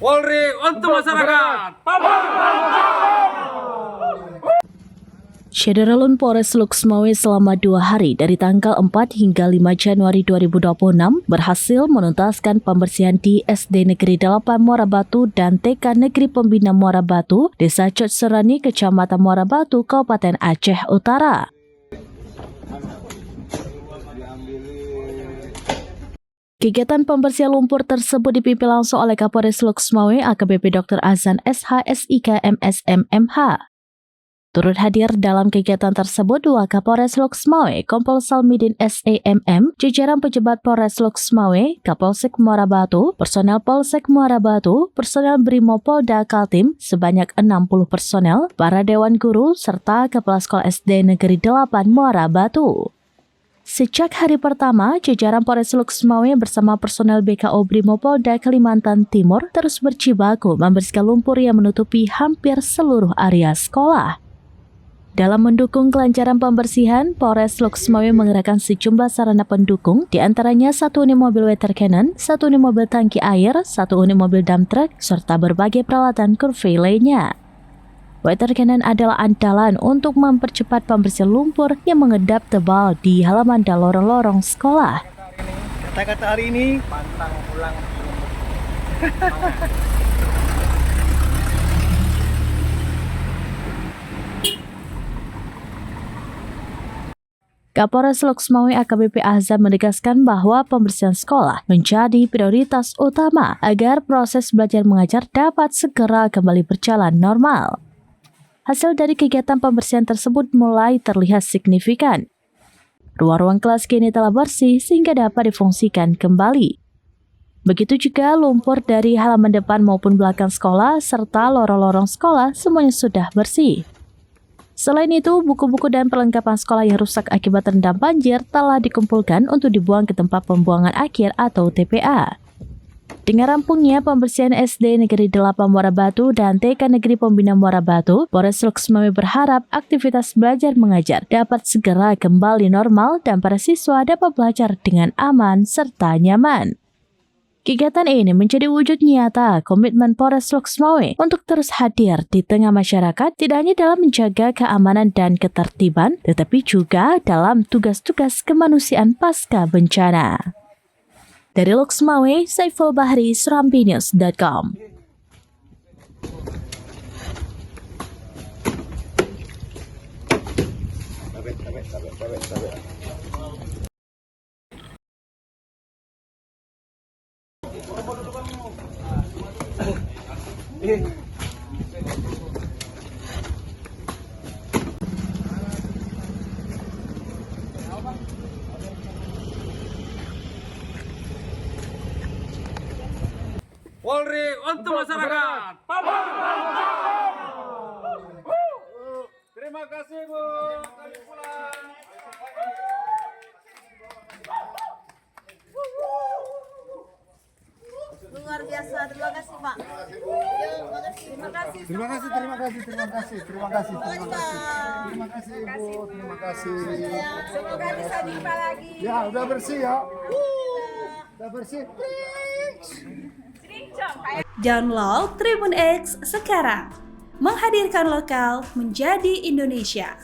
Polri untuk masyarakat. Syederalun Polres Luxmawe selama 2 hari dari tanggal 4 hingga 5 Januari 2026 berhasil menuntaskan pembersihan di SD Negeri 8 Muara Batu dan TK Negeri Pembina Muara Batu, Desa Cot Serani, Kecamatan Muara Batu, Kabupaten Aceh Utara. Kegiatan pembersihan lumpur tersebut dipimpin langsung oleh Kapolres Luxmawe AKBP Dr. Azan SH SIK MSM MH. Turut hadir dalam kegiatan tersebut dua Kapolres Luxmawe, Kompol Salmidin SAMM, jajaran pejabat Polres Luxmawe, Kapolsek Muara Batu, personel Polsek Muara Batu, personel Brimopolda Kaltim sebanyak 60 personel, para dewan guru, serta Kepala Sekolah SD Negeri 8 Muara Batu. Sejak hari pertama, jajaran Polres Luxmawe bersama personel BKO Brimopolda Kalimantan Timur terus berjibaku membersihkan lumpur yang menutupi hampir seluruh area sekolah. Dalam mendukung kelancaran pembersihan, Polres Luxmawe mengerahkan sejumlah sarana pendukung, diantaranya 1 unit mobil water cannon, 1 unit mobil tangki air, 1 unit mobil dump truck, serta berbagai peralatan kurve lainnya. Water cannon adalah andalan untuk mempercepat pembersihan lumpur yang mengendap tebal di halaman dan lorong-lorong sekolah. Kata-kata hari ini, pantang pulang. Kapolres Luxmawe AKBP Azam menegaskan bahwa pembersihan sekolah menjadi prioritas utama agar proses belajar mengajar dapat segera kembali berjalan normal. Hasil dari kegiatan pembersihan tersebut mulai terlihat signifikan. Ruang-ruang kelas kini telah bersih sehingga dapat difungsikan kembali. Begitu juga lumpur dari halaman depan maupun belakang sekolah serta lorong-lorong sekolah semuanya sudah bersih. Selain itu, buku-buku dan perlengkapan sekolah yang rusak akibat terendam banjir telah dikumpulkan untuk dibuang ke tempat pembuangan akhir atau TPA. Dengan rampungnya pembersihan SD Negeri 8 Muara Batu dan TK Negeri Pembina Muara Batu, Polres Luxmawe berharap aktivitas belajar mengajar dapat segera kembali normal dan para siswa dapat belajar dengan aman serta nyaman. Kegiatan ini menjadi wujud nyata komitmen Polres Luxmawe untuk terus hadir di tengah masyarakat, tidak hanya dalam menjaga keamanan dan ketertiban, tetapi juga dalam tugas-tugas kemanusiaan pasca bencana. Dari Luxmawe, Saiful Bahri, SerambiNews.com. Polri untuk masyarakat. Terima kasih Bu. Kami pulang. Luar biasa, terima kasih Pak. Terima kasih. Terima kasih Ibu, terima kasih. Semoga bisa jumpa lagi. Ya, udah bersih ya. Udah bersih. Download Tribun X sekarang, menghadirkan lokal menjadi Indonesia.